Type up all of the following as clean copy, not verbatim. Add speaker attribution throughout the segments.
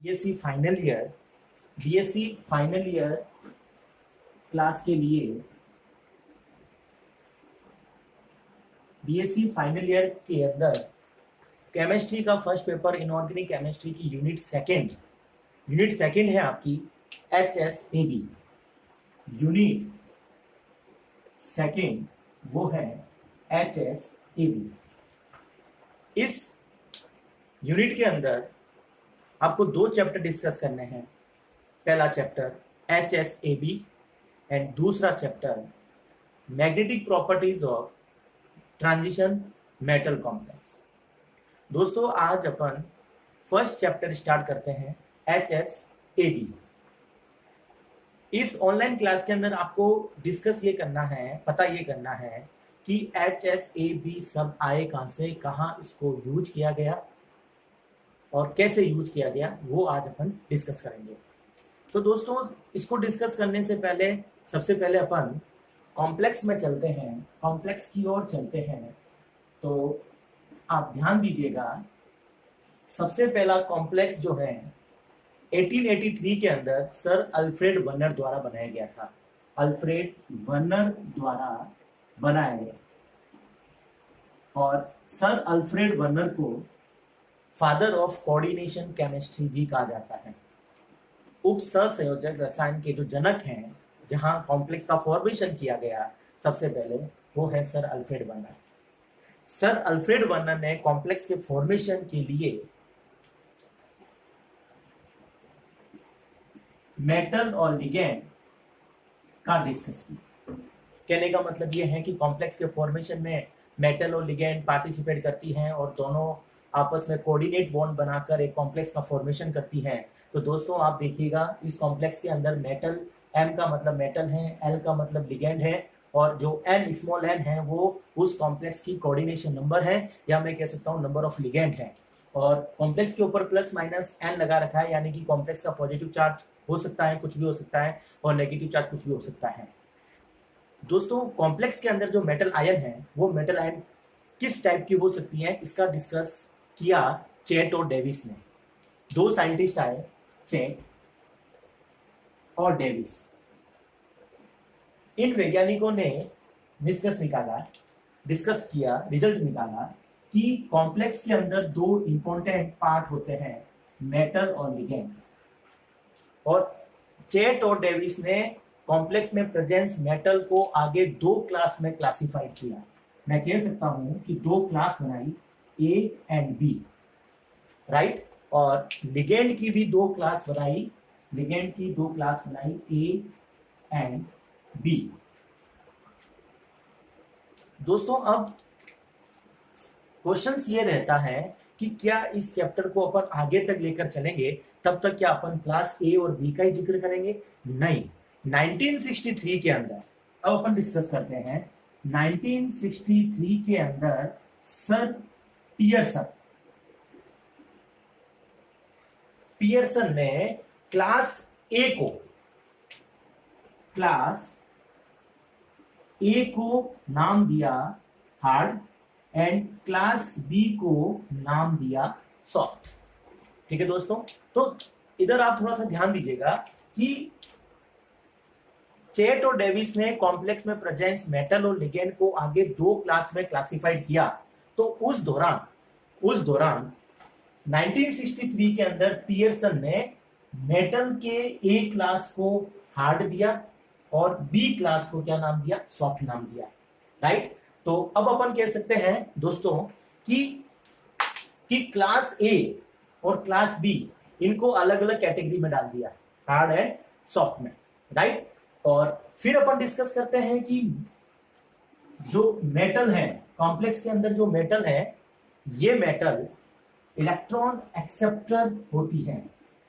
Speaker 1: BSc final year class के लिए BSc final year के अंदर केमिस्ट्री का फर्स्ट पेपर इनऑर्गेनिक केमिस्ट्री की यूनिट सेकंड है आपकी HSAB। यूनिट सेकंड वो है HSAB। इस यूनिट के अंदर आपको 2 चैप्टर डिस्कस करने हैं। पहला चैप्टर HSAB एंड दूसरा chapter magnetic properties of transition metal complex. दोस्तों आज अपन फर्स्ट चैप्टर स्टार्ट करते हैं HSAB। इस ऑनलाइन क्लास के अंदर आपको डिस्कस ये करना है, पता ये करना है कि HSAB सब आए कहां से, कहां इसको यूज किया गया और कैसे यूज किया गया, वो आज अपन डिस्कस करेंगे। तो दोस्तों इसको डिस्कस करने से पहले सबसे पहले अपन कॉम्प्लेक्स में चलते हैं, कॉम्प्लेक्स की ओर चलते हैं। तो आप ध्यान दीजिएगा, सबसे पहला कॉम्प्लेक्स जो है 1883 के अंदर सर अल्फ्रेड वर्नर द्वारा बनाया गया था। अल्फ्रेड वर्नर द्वारा बनाया गया और सर अल्फ्रेड वर्नर को फादर ऑफ कोऑर्डिनेशन केमिस्ट्री भी कहा जाता है। उप सहसंयोजक रसायन के जो जनक हैं, जहां कॉम्प्लेक्स का फॉर्मेशन किया गया सबसे पहले, वो है sir Alfred Werner. Sir Alfred Werner ने कॉम्प्लेक्स के फॉर्मेशन के लिए मेटल और लिगेंड का डिस्कस किया। कहने का मतलब ये है कि कॉम्प्लेक्स के फॉर्मेशन में मेटल और लिगेंड पार्टिसिपेट करती हैं और दोनों आपस में कोऑर्डिनेट बॉन्ड बनाकर एक कॉम्प्लेक्स का फॉर्मेशन करती हैं। तो दोस्तों आप देखिएगा, इस कॉम्प्लेक्स के अंदर मेटल, M का मतलब मेटल है, L का मतलब लिगेंड है, और जो N स्मॉल n है वो उस कॉम्प्लेक्स की कोऑर्डिनेशन नंबर है, या मैं कह सकता हूँ नंबर ऑफ लिगेंड है। और कॉम्प्लेक्स के ऊपर प्लस माइनस n लगा रखा है, यानी कि कॉम्प्लेक्स का पॉजिटिव चार्ज हो सकता है, कुछ भी हो सकता है, और नेगेटिव चार्ज कुछ भी हो सकता है। दोस्तों कॉम्प्लेक्स के अंदर जो मेटल आयन है, वो मेटल आयन किस टाइप की हो सकती है, इसका डिस्कस किया चेट और डेविस ने। 2 साइंटिस्ट आए, चेट और डेविस। इन वैज्ञानिकों ने डिस्कस किया, रिजल्ट निकाला कि कॉम्प्लेक्स के अंदर 2 इंपॉर्टेंट पार्ट होते हैं, मेटल और लिगेंड। और चेट और डेविस ने कॉम्प्लेक्स में प्रेजेंस मेटल को आगे 2 क्लास में क्लासिफाइड किया। मैं कह सकता हूं कि 2 क्लास बनाई, A एंड B, राइट। और लिगेंड की भी 2 क्लास बनाई, A एंड B। दोस्तों अब क्वेश्चंस ये रहता है कि क्या इस चैप्टर को अपन आगे तक लेकर चलेंगे, तब तक क्या अपन क्लास A और B का ही जिक्र करेंगे? नहीं। 1963 के अंदर, अब अपन डिस्कस करते हैं, 1963 के अंदर सर पियर्सन ने क्लास A को नाम दिया हार्ड एंड क्लास B को नाम दिया सॉफ्ट। ठीक है दोस्तों, तो इधर आप थोड़ा सा ध्यान दीजिएगा कि चेट और डेविस ने कॉम्प्लेक्स में प्रेजेंस मेटल और लिगेंड को आगे 2 क्लास में क्लासिफाइड किया। तो उस दौरान 1963 के अंदर पियर्सन ने मेटल के A क्लास को हार्ड दिया और B क्लास को क्या नाम दिया? सॉफ्ट नाम दिया, राइट। तो अब अपन कह सकते हैं दोस्तों कि क्लास A और क्लास B, इनको अलग अलग कैटेगरी में डाल दिया, हार्ड एंड सॉफ्ट में, राइट। और फिर अपन डिस्कस करते हैं कि जो मेटल है, कॉम्प्लेक्स के अंदर जो मेटल है, ये मेटल इलेक्ट्रॉन एक्सेप्टर होती है।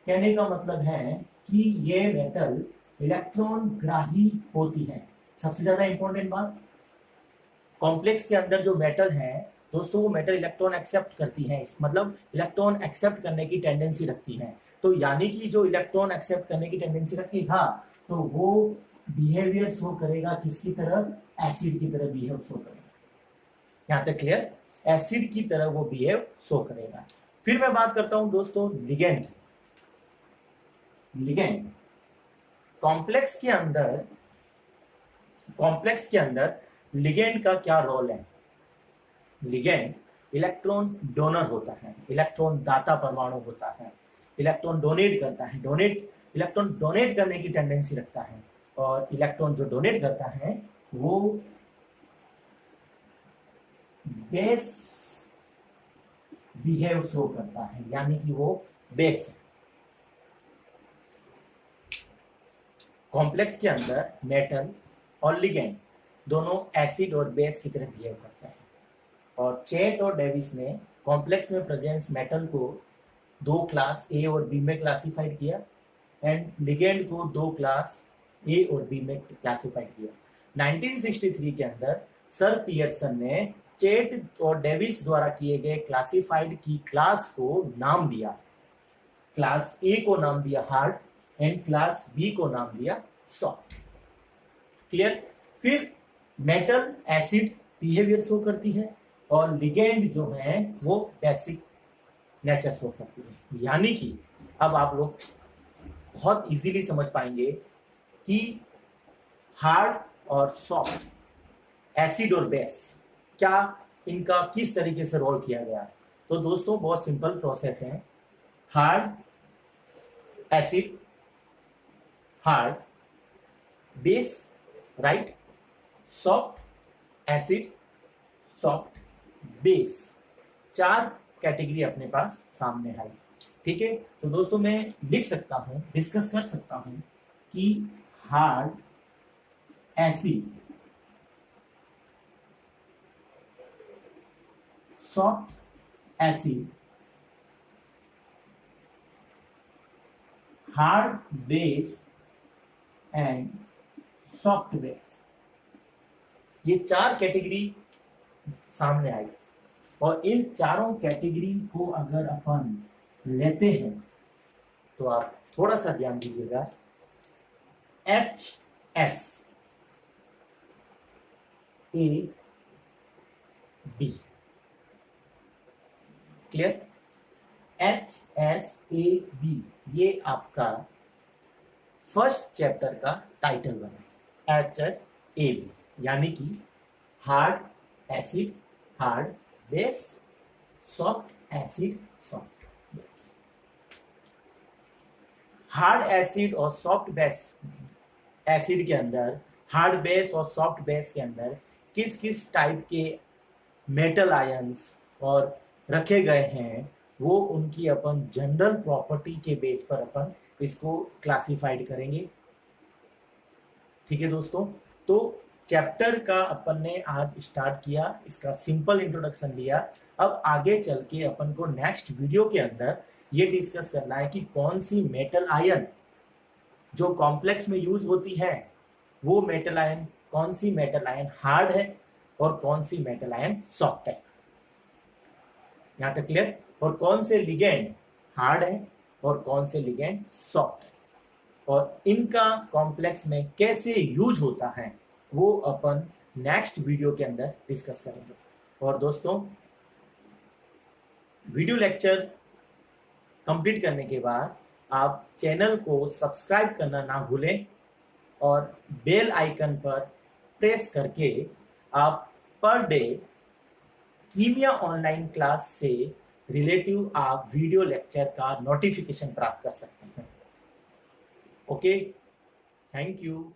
Speaker 1: कहने का मतलब है कि ये मेटल इलेक्ट्रॉन ग्राही होती है। सबसे ज्यादा इंपॉर्टेंट बात, कॉम्प्लेक्स के अंदर जो मेटल है दोस्तों, वो मेटल इलेक्ट्रॉन एक्सेप्ट करती है, मतलब इलेक्ट्रॉन एक्सेप्ट करने की टेंडेंसी रखती है। तो यानी कि जो इलेक्ट्रॉन एक्सेप्ट करने की टेंडेंसी रखती है, तो वो बिहेवियर शो करेगा किसकी तरह? एसिड की तरह बिहेव शो करेगा। यहां तक क्लियर? एसिड की तरह वो बिहेव शो करेगा। फिर मैं बात करता हूं दोस्तों लिगेंड की। लिगेंड। कॉम्प्लेक्स के अंदर लिगेंड का क्या रोल है? लिगेंड इलेक्ट्रॉन डोनर होता है, इलेक्ट्रॉन दाता परमाणु होता है, इलेक्ट्रॉन डोनेट करता है, इलेक्ट्रॉन डोनेट करने की टेंडेंसी रखता है, और इलेक्ट्रॉन जो डोनेट करता है वो बेस बिहेव शो करता है, यानी कि वो बेस है। कॉम्प्लेक्स के अंदर मेटल और लिगेंड दोनों एसिड और बेस की तरह बिहेव करते हैं। और चेट और डेविस ने कॉम्प्लेक्स में प्रेजेंस मेटल को दो क्लास ए और बी में क्लासिफाइड किया, एंड लिगेंड को दो क्लास ए और बी में क्लासिफाइड किया। 1963 के अंदर सर पियर्सन ने चेट और डेविस द्वारा किए गए क्लासिफाइड की क्लास को नाम दिया। क्लास ए को नाम दिया हार्ड एंड क्लास बी को नाम दिया सॉफ्ट। क्लियर? फिर मेटल एसिड बिहेवियर शो करती है और लिगेंड जो है वो बेसिक नेचर शो करती है। यानी कि अब आप लोग बहुत इजीली समझ पाएंगे कि हार्ड और सॉफ्ट, एसिड और बेस, क्या इनका किस तरीके से रोल किया गया है। तो दोस्तों बहुत सिंपल प्रोसेस है। Hard acid, hard base, right, soft acid, soft base, चार कैटेगरी अपने पास सामने है। ठीक है, तो दोस्तों मैं लिख सकता हूं, डिस्कस कर सकता हूं कि hard acid, soft acid, hard base and soft base, ये चार कैटेगरी सामने आई। और इन चारों कैटेगरी को अगर अपन लेते हैं तो आप थोड़ा सा ध्यान दीजिएगा। HS A B, clear? HSAB ये आपका फर्स्ट चैप्टर का टाइटल बना, HSAB, यानी कि hard acid, hard base, soft acid, soft base. Hard acid और सॉफ्ट बेस एसिड के अंदर, हार्ड बेस और सॉफ्ट बेस के अंदर किस किस टाइप के मेटल आयंस और रखे गए हैं, वो उनकी अपन जनरल प्रॉपर्टी के बेस पर अपन इसको क्लासिफाइड करेंगे। ठीक है दोस्तों, तो चैप्टर का अपन ने आज स्टार्ट किया, इसका सिंपल इंट्रोडक्शन लिया। अब आगे चल के अपन को नेक्स्ट वीडियो के अंदर ये डिस्कस करना है कि कौन सी मेटल आयन जो कॉम्प्लेक्स में यूज होती है, वो मेटल आयन, कौन सी मेटल आयन हार्ड है और कौन सी मेटल आयन सॉफ्ट है। यहां तक क्लियर? और कौन से लिगेंड हार्ड है और कौन से लिगेंड सॉफ्ट है, और इनका कॉम्प्लेक्स में कैसे यूज होता है, वो अपन नेक्स्ट वीडियो के अंदर डिस्कस करेंगे। और दोस्तों वीडियो लेक्चर कंप्लीट करने के बाद आप चैनल को सब्सक्राइब करना ना भूलें और बेल आइकन पर प्रेस करके आप पर डे कीमिया ऑनलाइन क्लास से रिलेटिव आप वीडियो लेक्चर का नोटिफिकेशन प्राप्त कर सकते हैं। Okay, thank you.